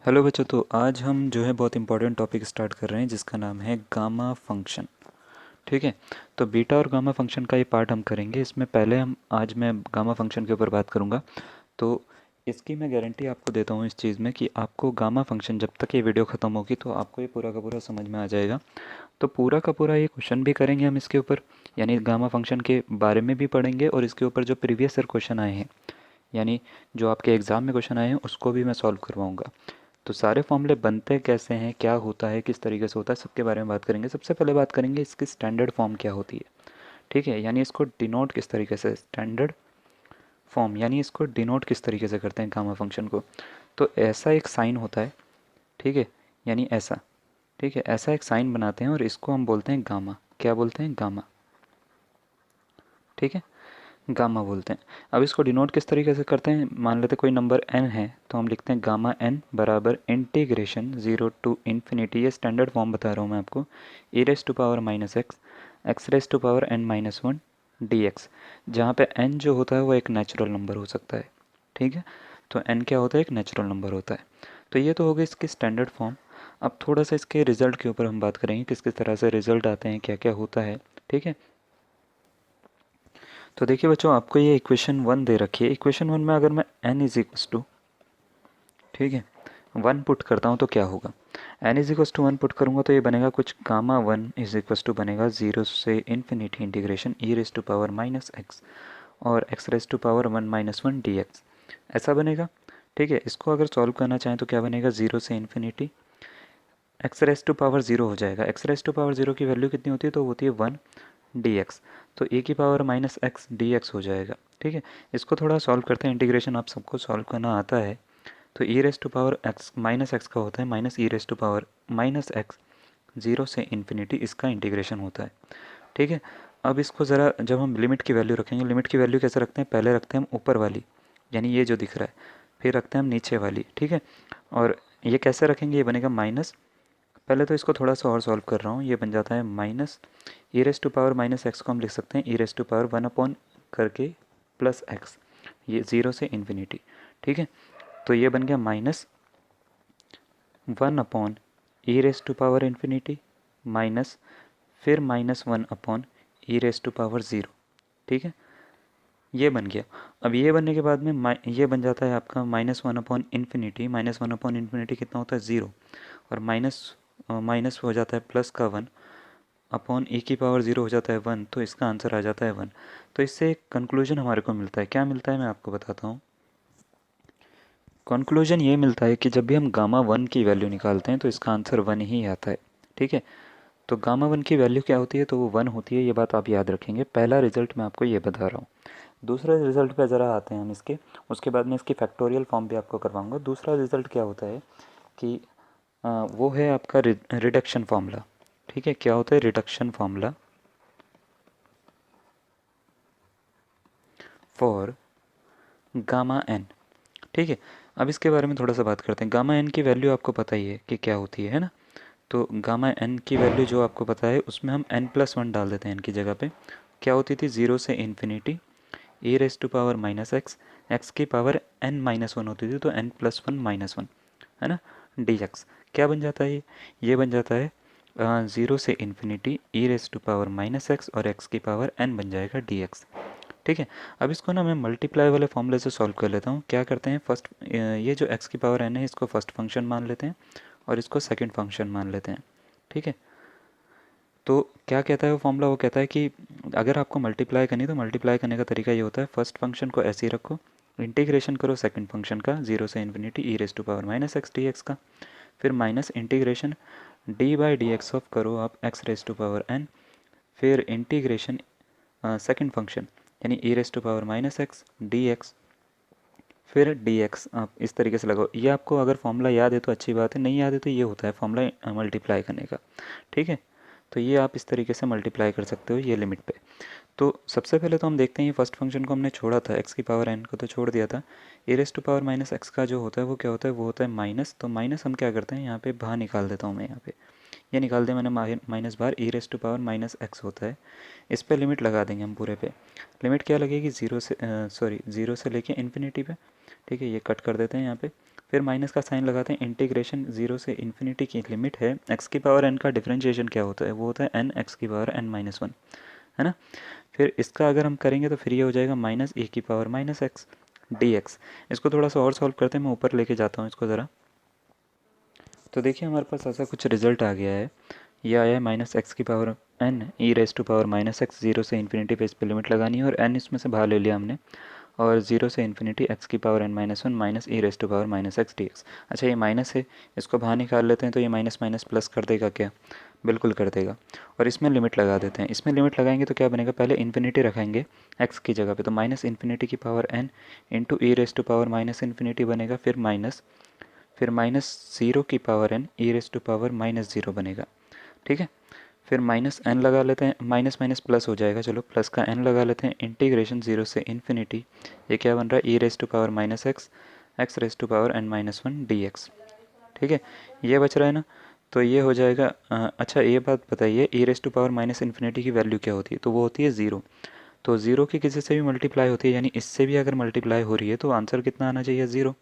Hello बच्चों। तो आज हम जो है बहुत इंपॉर्टेंट टॉपिक स्टार्ट कर रहे हैं जिसका नाम है गामा फंक्शन। ठीक है। तो बीटा और गामा फंक्शन का ये पार्ट हम करेंगे। इसमें पहले हम आज मैं गामा फंक्शन के ऊपर बात करूँगा। तो इसकी मैं गारंटी आपको देता हूँ इस चीज़ में कि आपको गामा फंक्शन जब तक ये वीडियो ख़त्म होगी तो आपको ये पूरा का पूरा समझ में आ जाएगा। तो पूरा का पूरा ये क्वेश्चन भी करेंगे हम इसके ऊपर, यानी गामा फंक्शन के बारे में भी पढ़ेंगे और इसके ऊपर जो प्रीवियस ईयर क्वेश्चन आए हैं, यानी जो आपके एग्ज़ाम में क्वेश्चन आए हैं उसको भी मैं सॉल्व करवाऊँगा। तो सारे फॉर्मूले बनते कैसे हैं, क्या होता है, किस तरीके से होता है, सबके बारे में बात करेंगे। सबसे पहले बात करेंगे इसकी स्टैंडर्ड फॉर्म क्या होती है। ठीक है, यानी इसको डिनोट किस तरीके से, स्टैंडर्ड फॉर्म यानी इसको डिनोट किस तरीके से करते हैं गामा फंक्शन को। तो ऐसा एक साइन होता है। ठीक है, यानी ऐसा। ठीक है, ऐसा एक साइन बनाते हैं और इसको हम बोलते हैं गामा। क्या बोलते हैं? गामा। ठीक है, गामा बोलते हैं। अब इसको डिनोट किस तरीके से करते हैं, मान लेते कोई नंबर n है तो हम लिखते हैं गामा n बराबर इंटीग्रेशन 0 टू इन्फिनिटी। ये स्टैंडर्ड फॉर्म बता रहा हूँ मैं आपको। e raise to power minus x, x raise to power n minus one d x, जहाँ पे n जो होता है वो एक नेचुरल नंबर हो सकता है। ठीक है, तो n क्या होता है? एक नेचुरल नंबर होता है। तो ये तो हो गई इसकी स्टैंडर्ड फॉर्म। अब थोड़ा सा इसके रिजल्ट के ऊपर हम बात करेंगे, किस किस तरह से रिजल्ट आते हैं, क्या क्या होता है। ठीक है, तो देखिए बच्चों, आपको ये इक्वेशन वन दे रखी है। इक्वेशन वन में अगर मैं n इज इक्वस टू, ठीक है, वन पुट करता हूँ तो क्या होगा? n is equals to one put करूँगा तो ये बनेगा कुछ gamma one is equals to बनेगा 0 से infinity integration e raise to power minus x और x raise to power one minus one d x, ऐसा बनेगा। ठीक है, इसको अगर सॉल्व करना चाहें तो क्या बनेगा? 0 से infinity x raise to power zero हो जाएगा। X raise to power zero की वैल्यू कितनी होती है? तो होती है वन डी एक्स। तो ए की power minus x d x हो जाएगा। ठीक है, इसको थोड़ा सॉल्व करते हैं। इंटीग्रेशन आप सबको सॉल्व करना आता है। तो e raise to power x minus x का होता है minus e raise to power minus x, 0 से इन्फिनिटी इसका इंटीग्रेशन होता है। ठीक है, अब इसको ज़रा जब हम लिमिट की वैल्यू रखेंगे, लिमिट की वैल्यू कैसे रखते हैं? पहले रखते हैं हम ऊपर वाली, यानी ये जो दिख रहा है, फिर रखते हैं हम नीचे वाली। ठीक है, और ये कैसे रखेंगे? ये बनेगा माइनस, पहले तो इसको थोड़ा सा और सॉल्व कर रहा हूँ। ये बन जाता है minus e raise to power minus x को हम लिख सकते हैं e raise to power one upon करके प्लस एक्स, ये 0 से इन्फिनिटी। ठीक है, तो ये बन गया minus one upon e raise to power infinity minus फिर minus one upon e raise to power zero. ठीक है, ये बन गया। अब ये बनने के बाद में ये बन जाता है आपका minus one upon infinity, minus one upon infinity कितना होता है? ज़ीरो, और माइनस माइनस हो जाता है प्लस का वन अपॉन ए की पावर ज़ीरो हो जाता है वन, तो इसका आंसर आ जाता है वन। तो इससे एक कंक्लूजन हमारे को मिलता है। क्या मिलता है? मैं आपको बताता हूँ। कंक्लूजन ये मिलता है कि जब भी हम गामा वन की वैल्यू निकालते हैं तो इसका आंसर वन ही आता है। ठीक है, तो गामा वन की वैल्यू क्या होती है? तो वो वन होती है। ये बात आप याद रखेंगे। पहला रिजल्ट मैं आपको ये बता रहा हूँ। दूसरे रिजल्ट पे ज़रा आते हैं हम इसके, उसके बाद में इसकी फैक्टोरियल फॉर्म भी आपको करवाऊंगा। दूसरा रिजल्ट क्या होता है कि वो है आपका रिडक्शन फार्मूला। ठीक है, क्या होता है? Reduction formula for gamma n. ठीक है, अब इसके बारे में थोड़ा सा बात करते हैं। गामा एन की वैल्यू आपको पता ही है कि क्या होती है ना? तो गामा एन की वैल्यू जो आपको पता है उसमें हम एन प्लस वन डाल देते हैं एन की जगह पे। क्या होती थी? 0 से infinity e raise to power minus x, x की पावर एन माइनस वन होती थी तो n plus one minus one, है ना, डी एक्स। क्या बन जाता है ये बन जाता है 0 से infinity e raise to power minus x और एक्स की पावर एन बन जाएगा डी एक्स। ठीक है, अब इसको ना मैं मल्टीप्लाई वाले फॉर्मूले से सॉल्व कर लेता हूँ। क्या करते हैं? फर्स्ट ये जो एक्स की पावर एन है इसको फर्स्ट फंक्शन मान लेते हैं और इसको सेकंड फंक्शन मान लेते हैं। ठीक है, तो क्या कहता है वो फॉर्मूला? वो कहता है कि अगर आपको मल्टीप्लाई करनी तो मल्टीप्लाई करने का तरीका ये होता है, फर्स्ट फंक्शन को ऐसे ही रखो, इंटीग्रेशन करो सेकंड फंक्शन का 0 से infinity e raise to power minus x d x का, फिर minus integration d by d x of करो आप x raise to power n, फिर इंटीग्रेशन सेकंड फंक्शन यानी e raise to power minus x d x, फिर d x आप इस तरीके से लगाओ। ये आपको अगर फॉर्मूला याद है तो अच्छी बात है, नहीं याद है तो ये होता है फॉर्मूला मल्टीप्लाई करने का। ठीक है, तो ये आप इस तरीके से मल्टीप्लाई कर सकते हो ये लिमिट पे। तो सबसे पहले तो हम देखते हैं ये फर्स्ट फंक्शन को हमने छोड़ा था, एक्स की पावर एन को तो छोड़ दिया था। A raise to power minus x का जो होता है वो क्या होता है? वो होता है माइनस। तो माइनस हम क्या करते हैं यहाँ पे बाहर निकाल देता हूँ मैं। यहाँ पे ये निकाल दिया मैंने माइनस बाहर, e raise to power minus x होता है। इस पर लिमिट लगा देंगे हम पूरे पे। लिमिट क्या लगेगी? ज़ीरो से सॉरी 0 से लेके इन्फिनिटी पे। ठीक है, ये कट कर देते हैं यहाँ पे। फिर माइनस का साइन लगाते हैं, इंटीग्रेशन 0 से इन्फिनिटी की लिमिट है, एक्स की पावर एन का डिफरेंशिएशन क्या होता है, वो होता है एन एक्स की पावर एन माइनस वन, है ना। फिर इसका अगर हम करेंगे तो फिर ये हो जाएगा माइनस ए की power minus x d x. इसको थोड़ा सा और सॉल्व करते हैं, मैं ऊपर लेके जाता हूँ इसको ज़रा। तो देखिए हमारे पास ऐसा कुछ रिजल्ट आ गया है, ये आया है माइनस एक्स की power n e raise to power minus x, zero से इन्फिनिटी पे इस पर लिमिट लगानी है और एन इसमें से बाहर ले लिया हमने, और जीरो से इन्फिनिटी एक्स की power n minus one minus e raise to power minus x d x. अच्छा ये माइनस है, इसको बाहर निकाल लेते हैं तो ये माइनस माइनस प्लस कर देगा क्या, बिल्कुल कर देगा। और इसमें लिमिट लगा देते हैं, इसमें लिमिट लगाएंगे तो क्या बनेगा, पहले इन्फिनिटी रखेंगे एक्स की जगह पे, तो माइनस इन्फिनिटी की power n into e raise to power minus infinity बनेगा, फिर माइनस ज़ीरो की power n e raise to power minus zero बनेगा, ठीक है। फिर माइनस एन लगा लेते हैं, माइनस माइनस प्लस हो जाएगा, चलो प्लस का एन लगा लेते हैं, इंटीग्रेशन जीरो से इन्फिनिटी, ये क्या बन रहा है, e raise to power minus x x raise to power n minus one d x, ठीक है। ये बच रहा है ना, तो ये हो जाएगा। अच्छा ये बात बताइए, e raise to power minus infinity की वैल्यू क्या होती है, तो वो होती है ज़ीरो। तो ज़ीरो की किसी से भी मल्टीप्लाई होती है, यानी इससे भी अगर मल्टीप्लाई हो रही है तो आंसर कितना आना चाहिए, ज़ीरो,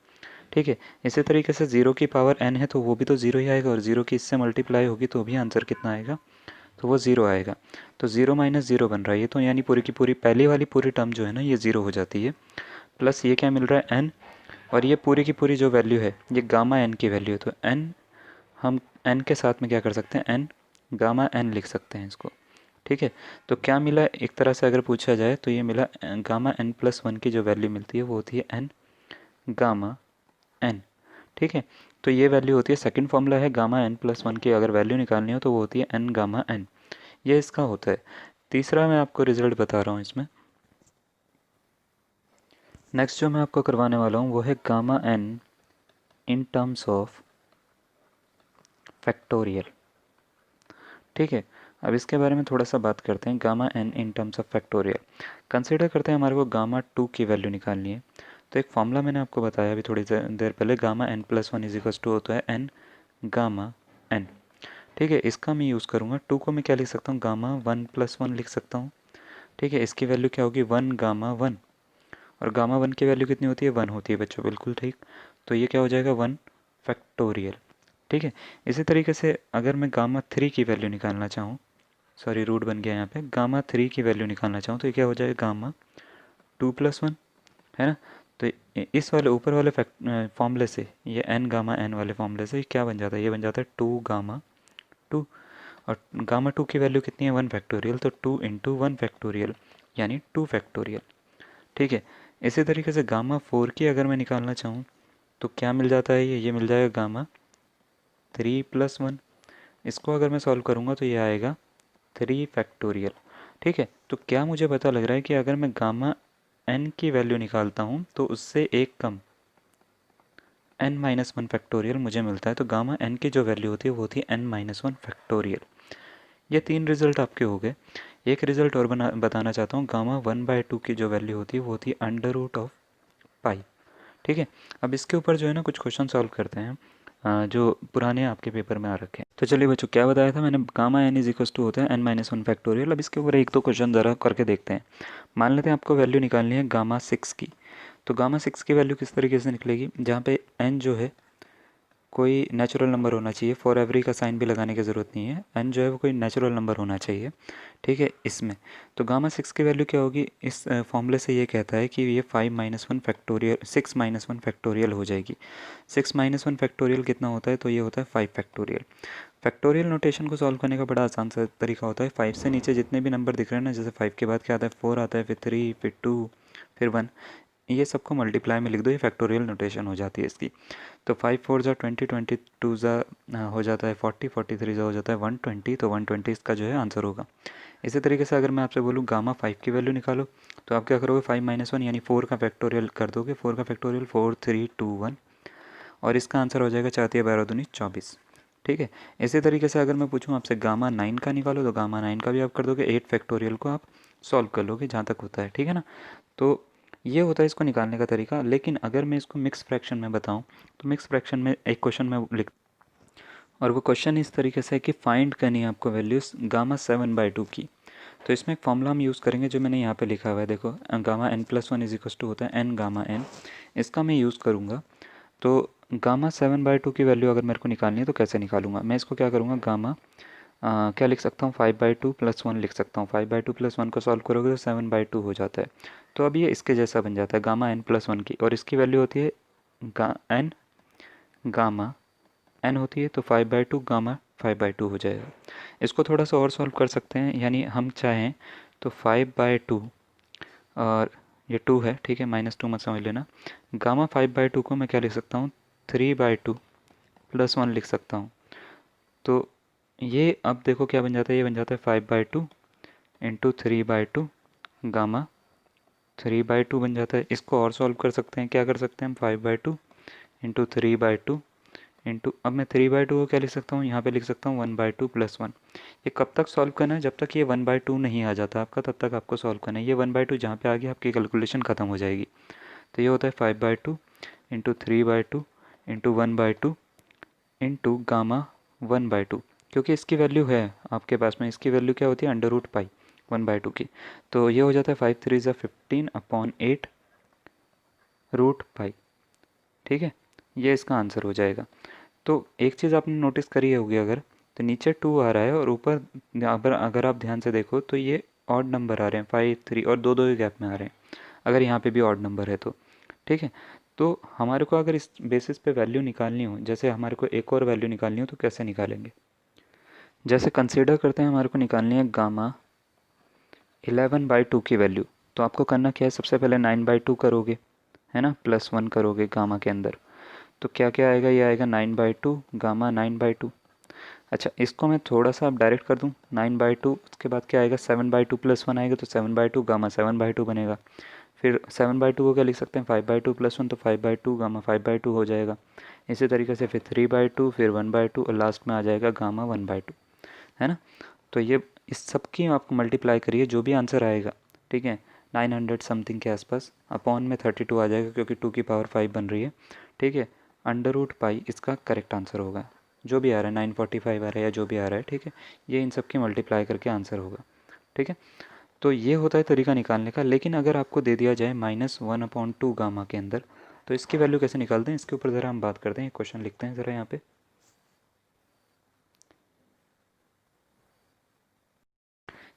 ठीक है। इसी तरीके से ज़ीरो की पावर एन है तो वो भी तो ज़ीरो ही आएगा, और ज़ीरो की इससे मल्टीप्लाई होगी तो भी आंसर कितना आएगा, तो वो ज़ीरो आएगा। तो ज़ीरो माइनस ज़ीरो बन रहा है ये, तो यानी पूरी की पूरी पहली वाली पूरी टर्म जो है ना ये ज़ीरो हो जाती है, प्लस ये क्या मिल रहा है एन, और ये पूरी की पूरी जो वैल्यू है ये गामा एन की वैल्यू है, तो एन हम एन के साथ में क्या कर सकते हैं, एन गामा एन लिख सकते हैं इसको, ठीक है। तो क्या मिला, एक तरह से अगर पूछा जाए तो ये मिला गामा एन प्लस वन की जो वैल्यू मिलती है वो होती है एन गामा एन, ठीक है। तो ये वैल्यू होती है, सेकंड फॉर्मूला है गामा एन प्लस वन की अगर वैल्यू निकालनी हो तो वो होती है एन गामा एन, ये इसका होता है। तीसरा मैं आपको रिजल्ट बता रहा हूँ इसमें, नेक्स्ट जो मैं आपको करवाने वाला हूँ वो है gamma n in terms of factorial, ठीक है। अब इसके बारे में थोड़ा सा बात करते हैं, gamma n in terms of factorial. Consider करते हैं हमारे को गामा टू की वैल्यू निकालनी है, तो एक फॉर्मूला मैंने आपको बताया अभी थोड़ी देर पहले, gamma n plus one is equals to होता है एन गामा एन, ठीक है। इसका मैं यूज़ करूँगा, टू को मैं क्या लिख सकता हूँ, गामा वन प्लस वन लिख सकता हूँ, ठीक है। इसकी वैल्यू क्या होगी, वन गामा वन, और गामा वन की वैल्यू कितनी होती है, वन होती है बच्चों, बिल्कुल ठीक। तो ये क्या हो जाएगा, वन फैक्टोरियल, ठीक है। इसी तरीके से अगर मैं गामा थ्री की वैल्यू निकालना चाहूँ, सॉरी रूट बन गया यहाँ पे, गामा थ्री की वैल्यू निकालना चाहूँ तो ये क्या हो जाएगा, गामा टू प्लस वन, है ना। तो इस वाले ऊपर वाले फॉर्मूले से, ये एन गामा एन वाले फॉर्मूले से क्या बन जाता है, ये बन जाता है टू गामा टू, और गामा टू की वैल्यू कितनी है, वन फैक्टोरियल, तो टू इंटू वन फैक्टोरियल यानी टू फैक्टोरियल, ठीक है। इसी तरीके से गामा फोर की अगर मैं निकालना चाहूँ तो क्या मिल जाता है, ये मिल जाएगा गामा थ्री प्लस वन, इसको अगर मैं सॉल्व करूँगा तो ये आएगा थ्री फैक्टोरियल, ठीक है। तो क्या मुझे पता लग रहा है कि अगर मैं गामा एन की वैल्यू निकालता हूँ तो उससे एक कम एन माइनस वन फैक्टोरियल मुझे मिलता है, तो गामा एन की जो वैल्यू होती है वो होती है एन माइनस वन फैक्टोरियल। ये तीन रिजल्ट आपके हो गए। एक रिजल्ट और बताना चाहता हूँ, गामा वन बाय टू की जो वैल्यू होती है वो होती है अंडर रूट ऑफ पाई, ठीक है। अब इसके ऊपर जो है ना कुछ क्वेश्चन सॉल्व करते हैं, जो पुराने आपके पेपर में आ रखे हैं। तो चलिए बच्चों, क्या बताया था मैंने, gamma n is equals to होता है एन माइनस वन फैक्टोरियल। अब इसके ऊपर एक दो क्वेश्चन ज़रा करके देखते हैं। मान लेते हैं आपको वैल्यू निकालनी है गामा सिक्स की, तो गामा सिक्स की वैल्यू किस तरीके से निकलेगी, जहाँ पे एन जो है कोई नेचुरल नंबर होना चाहिए, फॉर एवरी का साइन भी लगाने की ज़रूरत नहीं है, एन जो है वो कोई नेचुरल नंबर होना चाहिए, ठीक है इसमें। तो गामा सिक्स की वैल्यू क्या होगी, इस फॉर्मूले से ये कहता है कि ये five minus one factorial, six minus one factorial हो जाएगी। सिक्स माइनस वन फैक्टोरियल कितना होता है, तो ये होता है फाइव फैक्टोरियल। फैक्टोरियल नोटेशन को सॉल्व करने का बड़ा आसान सा तरीका होता है, फाइव से नीचे जितने भी नंबर दिख रहे हैं ना, जैसे फाइव के बाद क्या आता है, फोर आता है, फिर थ्री, फिर टू, फिर वन, ये सबको मल्टीप्लाई में लिख दो, ये फैक्टोरियल नोटेशन हो जाती है इसकी। तो फाइव फोर ज़ा ट्वेंटी, ट्वेंटी टू ज़ा हो जाता है फोर्टी, फोर्टी थ्री ज़ा हो जाता है वन ट्वेंटी, तो वन ट्वेंटी इसका जो है आंसर होगा। इसी तरीके से अगर मैं आपसे बोलूँ गामा फाइव की वैल्यू निकालो, तो आप क्या करोगे, फाइव माइनस वन यानी फोर का फैक्टोरियल कर दोगे, फोर का factorial four three two one, और इसका आंसर हो जाएगा चार तिया बारह दूनी चौबीस, ठीक है। इसी तरीके से अगर मैं पूछूँ आपसे गामा नाइन का निकालो, तो गामा नाइन का भी आप कर दोगे, एट फैक्टोरियल को आप सॉल्व कर लोगे जहाँ तक होता है, ठीक है ना। तो ये होता है इसको निकालने का तरीका। लेकिन अगर मैं इसको मिक्स फ्रैक्शन में बताऊं, तो मिक्स फ्रैक्शन में एक क्वेश्चन में लिख, और वो क्वेश्चन इस तरीके से है कि फाइंड करनी है आपको values gamma seven by two की। तो इसमें एक फॉर्मूला हम यूज़ करेंगे जो मैंने यहाँ पे लिखा हुआ है, देखो gamma n plus one is equals to होता है एन गामा एन, इसका मैं यूज़ करूँगा। तो गामा 7/2 की वैल्यू अगर मेरे को निकालनी है तो कैसे निकालूंगा? मैं इसको क्या करूँगा, गामा क्या लिख सकता हूँ, 5/2 + 1 लिख सकता हूँ। 5/2 + 1 को सॉल्व करोगे तो 7/2 हो जाता है। तो अब ये इसके जैसा बन जाता है गामा n+1 की, और इसकी वैल्यू होती है n गामा n होती है, तो 5/2 गामा 5/2 हो जाएगा। इसको थोड़ा सा और सॉल्व कर सकते हैं, यानी हम चाहें तो 5/2, और ये 2 है, ठीक है, -2 मत समझ लेना। गामा 5/2 को मैं क्या लिख सकता हूँ, 3/2 + 1 लिख सकता हूँ। तो ये अब देखो क्या बन जाता है, ये बन जाता है 5/2 इंटू 3/2 गामा 3/2 बन जाता है। इसको और सॉल्व कर सकते हैं, क्या कर सकते हैं हम, 5/2 इंटू 3/2 इंटू, अब मैं 3/2 को क्या लिख सकता हूँ, यहाँ पे लिख सकता हूँ 1/2 + 1। ये कब तक सॉल्व करना है, जब तक ये 1/2 नहीं आ जाता आपका, तब तक आपको सॉल्व करना है। ये 1/2 जहाँ पे आ गया आपकी कैलकुलेशन ख़त्म हो जाएगी। तो ये होता है 5/2 इंटू 3/2 इंटू 1/2 इंटू गामा 1/2, क्योंकि इसकी वैल्यू है आपके पास में, इसकी वैल्यू क्या होती है, √π 1/2 की। तो ये हो जाता है 5 3 15/8 √π, ठीक है, ये इसका आंसर हो जाएगा। तो एक चीज़ आपने नोटिस करी होगी, अगर तो नीचे 2 आ रहा है और ऊपर अगर आप ध्यान से देखो तो ये ऑड नंबर आ रहे हैं, 5 3 और 2 2 के गैप में आ रहे हैं, अगर यहाँ पे भी ऑड नंबर है तो, ठीक है। तो हमारे को अगर इस बेसिस पे वैल्यू निकालनी हो, जैसे हमारे को एक और वैल्यू निकालनी हो, तो कैसे निकालेंगे? जैसे कंसीडर करते हैं हमारे को निकालनी है गामा 11/2 की वैल्यू। तो आपको करना क्या है, सबसे पहले 9/2 करोगे, है ना, +1 करोगे गामा के अंदर, तो क्या क्या आएगा, ये आएगा 9/2 गामा 9/2। अच्छा, इसको मैं थोड़ा सा अब डायरेक्ट कर दूँ, 9/2 उसके बाद क्या आएगा, 7/2 + 1 आएगा, तो 7/2 गामा 7/2 बनेगा। फिर 7/2 को क्या लिख सकते हैं, 5/2 + 1, तो 5/2 गामा 5/2 हो जाएगा। इसी तरीके से फिर 3/2, फिर 1/2 और लास्ट में आ जाएगा गामा 1/2, है ना। तो ये इस सब की आपको मल्टीप्लाई करिए, जो भी आंसर आएगा, ठीक है, 900 समथिंग के आसपास, अपॉन में 32 आ जाएगा, क्योंकि 2 की पावर 5 बन रही है, ठीक है। √π इसका करेक्ट आंसर होगा, जो भी आ रहा है 945 आ रहा है या जो भी आ रहा है, ठीक है, ये इन सब की मल्टीप्लाई करके आंसर होगा, ठीक है। तो ये होता है तरीका निकालने का। लेकिन अगर आपको दे दिया जाए -1/2 गामा के अंदर, तो इसकी वैल्यू कैसे निकालते हैं, इसके ऊपर ज़रा हम बात करते हैं। क्वेश्चन लिखते हैं ज़रा यहाँ पे।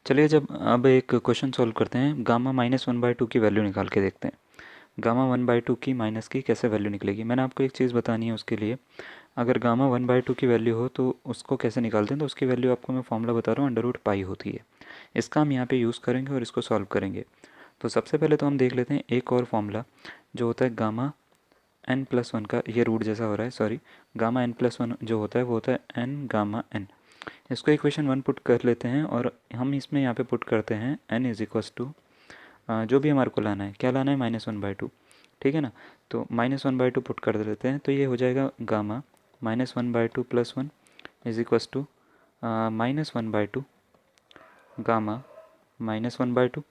चलिए, जब अब एक क्वेश्चन सॉल्व करते हैं, गामा -1/2 की वैल्यू निकाल के देखते हैं। गामा 1/2 की माइनस की कैसे वैल्यू निकलेगी। मैंने आपको एक चीज़ बतानी है उसके लिए। अगर गामा 1/2 की वैल्यू हो तो उसको कैसे निकालते हैं, तो उसकी वैल्यू आपको मैं फॉर्मूला बता रहा हूँ, √π होती है। इसका हम यहाँ पे यूज़ करेंगे और इसको सॉल्व करेंगे। तो सबसे पहले तो हम देख लेते हैं एक और फॉर्मूला, जो होता है गामा n+1 का, ये रूट जैसा हो रहा है, सॉरी, गामा n+1 जो होता है वो होता है n गामा n। इसको इक्वेशन 1 पुट कर लेते हैं, और हम इसमें यहाँ पे पुट करते हैं n इज इक्वस टू, जो भी हमारे को लाना है, क्या लाना है, -1/2, ठीक है ना। तो -1/2 पुट कर देते हैं, तो ये हो जाएगा gamma -1/2 + 1 is equals to -1/2 gamma -1/2,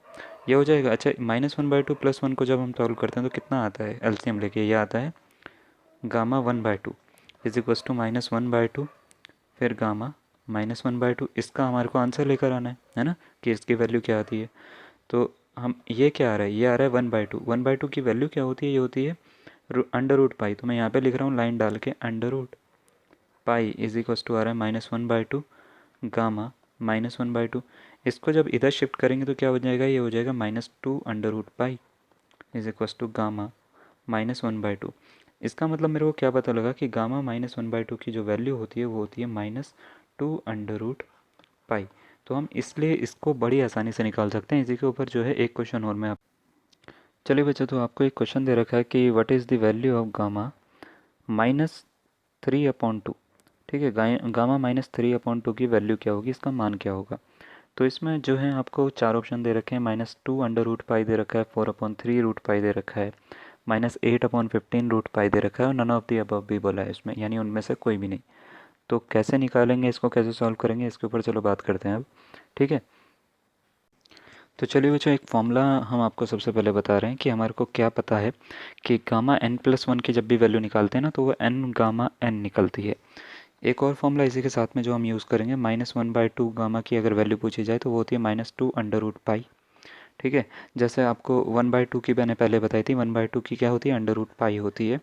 ये हो जाएगा। अच्छा, -1/2 + 1 को जब हम सॉल्व करते हैं तो कितना आता है, एलसीएम लेके ये आता है गामा 1/2 इज इक्वस टू -1/2, फिर गामा -1/2। इसका हमारे को आंसर लेकर आना है ना, कि इसकी वैल्यू क्या आती है। तो हम, ये क्या आ रहा है, ये आ रहा है 1/2। 1/2 की वैल्यू क्या होती है, ये होती है √π। तो मैं यहाँ पे लिख रहा हूँ लाइन डाल के, √π इज इक्वस टू आ रहा है -1/2 गामा -1/2। इसको जब इधर शिफ्ट करेंगे तो क्या हो जाएगा, ये हो जाएगा -2 √π इज इक्वस टू गामा -1/2। इसका मतलब मेरे को क्या पता लगा कि गामा -1/2 की जो वैल्यू होती है वो होती है -2 √π। तो हम इसलिए इसको बड़ी आसानी से निकाल सकते हैं। इसी के ऊपर जो है एक क्वेश्चन और मैं आप, चलिए बच्चों, तो आपको एक क्वेश्चन दे रखा है कि what is the value of gamma -3/2, ठीक है। गामा -3/2 की वैल्यू क्या होगी, इसका मान क्या होगा। तो इसमें जो है आपको चार ऑप्शन दे रखे हैं, -2 √π दे रखा है, 4/3 √π दे रखा है, -8/15 √π दे रखा है, और नन ऑफ दी अबव भी बोला है इसमें, यानी उनमें से कोई भी नहीं। तो कैसे निकालेंगे इसको, कैसे सॉल्व करेंगे, इसके ऊपर चलो बात करते हैं अब, ठीक है। तो चलिए बच्चों, एक फॉर्मूला हम आपको सबसे पहले बता रहे हैं कि हमारे को क्या पता है कि गामा n+1 की जब भी वैल्यू निकालते हैं ना, तो वो n गामा n निकलती है। एक और फॉर्मूला इसी के साथ में जो हम यूज़ करेंगे, -1/2 गामा की अगर वैल्यू पूछी जाए तो वो होती है -2 √π, ठीक है। जैसे आपको 1/2 की मैंने पहले बताई थी, 1/2 की क्या होती है, अंडर रूट पाई होती है।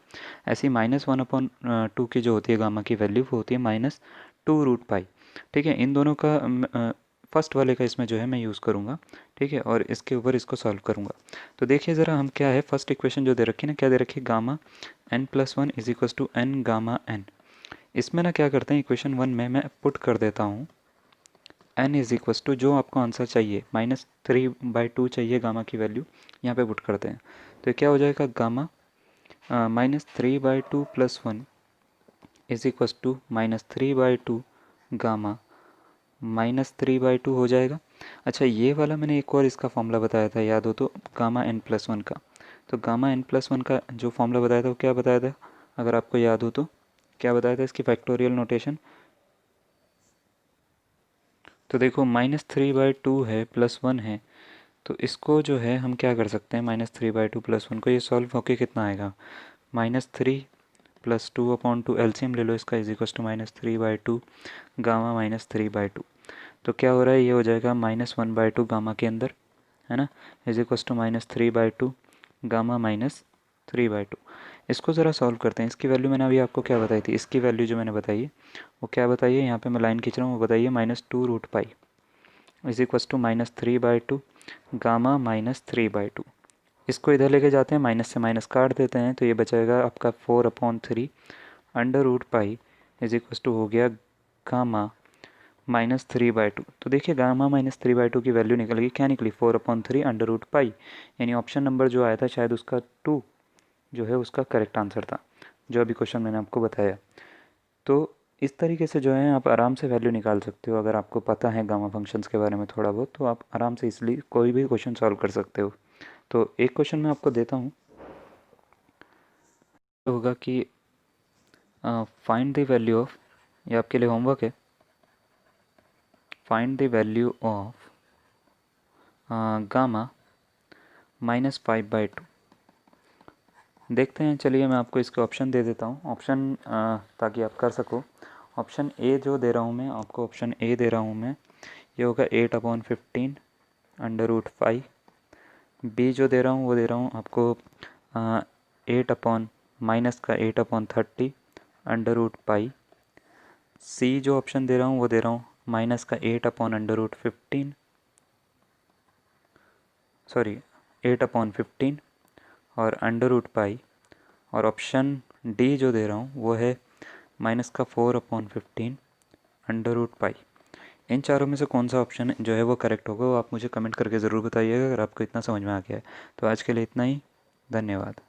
ऐसी -1/2 की जो होती है गामा की वैल्यू, वो होती है -2√π। ठीक है, इन दोनों का फर्स्ट वाले का इसमें जो है मैं यूज़ करूँगा। ठीक है, और इसके ऊपर इसको सॉल्व करूँगा। तो देखिए ज़रा, हम क्या है, फर्स्ट इक्वेशन जो दे रखी है ना, क्या दे रखी है, gamma n+1 is equals to n gamma n। इसमें ना क्या करते हैं, इक्वेशन 1 में मैं पुट कर देता हूँ n इज इक्वस टू, जो आपको आंसर चाहिए, -3/2 चाहिए गामा की वैल्यू, यहाँ पे पुट करते हैं। तो क्या हो जाएगा, gamma -3/2 + 1 is equals to -3/2 gamma -3/2 हो जाएगा। अच्छा, ये वाला मैंने एक और इसका फॉर्मूला बताया था, याद हो तो, गामा n+1 का। तो गामा n+1 का जो फॉर्मूला बताया था वो क्या बताया था, अगर आपको याद हो तो, क्या बताया था इसकी फैक्टोरियल नोटेशन। तो देखो, -3/2 है, +1 है, तो इसको जो है हम क्या कर सकते हैं, -3/2 + 1 को ये सॉल्व होके कितना आएगा, -3 + 2/2, एलसीएम ले लो इसका, इज इक्वस टू -3/2 गामा -3/2। तो क्या हो रहा है, ये हो जाएगा -1/2 गामा के अंदर, है ना, इज इक्वस टू -3/2 गामा -3/2। इसको ज़रा सॉल्व करते हैं। इसकी वैल्यू मैंने अभी आपको क्या बताई थी, इसकी वैल्यू जो मैंने बताई है वो क्या बताइए, यहाँ पे मैं लाइन खींच रहा हूँ, वो बताइए -2√π इज इक्वस टू -3/2 गामा -3/2। इसको इधर लेके जाते हैं, माइनस से माइनस काट देते हैं, तो ये बचाएगा आपका 4/3 under root pi is equals to हो गया गामा -3/2। तो देखिए, गामा -3/2 की वैल्यू निकल गई, क्या निकली, 4/3 अंडर रूट पाई। यानी ऑप्शन नंबर जो आया था शायद उसका 2 जो है उसका करेक्ट आंसर था, जो अभी क्वेश्चन मैंने आपको बताया। तो इस तरीके से जो है आप आराम से वैल्यू निकाल सकते हो, अगर आपको पता है गामा फंक्शंस के बारे में थोड़ा बहुत, तो आप आराम से इसलिए कोई भी क्वेश्चन सॉल्व कर सकते हो। तो एक क्वेश्चन मैं आपको देता हूँ, तो होगा कि फाइंड द वैल्यू ऑफ, ये आपके लिए होमवर्क है, find the value of gamma -5/2। देखते हैं, चलिए मैं आपको इसके ऑप्शन दे देता हूँ, ऑप्शन ताकि आप कर सको। ऑप्शन ए जो दे रहा हूँ मैं आपको, ऑप्शन ए दे रहा हूँ मैं, ये होगा 8/15 अंडर रूट 5। बी जो दे रहा हूँ वो दे रहा हूँ आपको 8/-8/30 अंडर रूट 5। सी जो ऑप्शन दे रहा हूँ वो दे रहा हूँ -8/अंडर रूट 15, सॉरी 8/15 और अंडर रूट 5। और ऑप्शन डी जो दे रहा हूँ वो है -4/15 अंडर रूट 5। इन चारों में से कौन सा ऑप्शन जो है वो करेक्ट होगा, वो आप मुझे कमेंट करके ज़रूर बताइएगा, अगर आपको इतना समझ में आ गया है। तो आज के लिए इतना ही, धन्यवाद।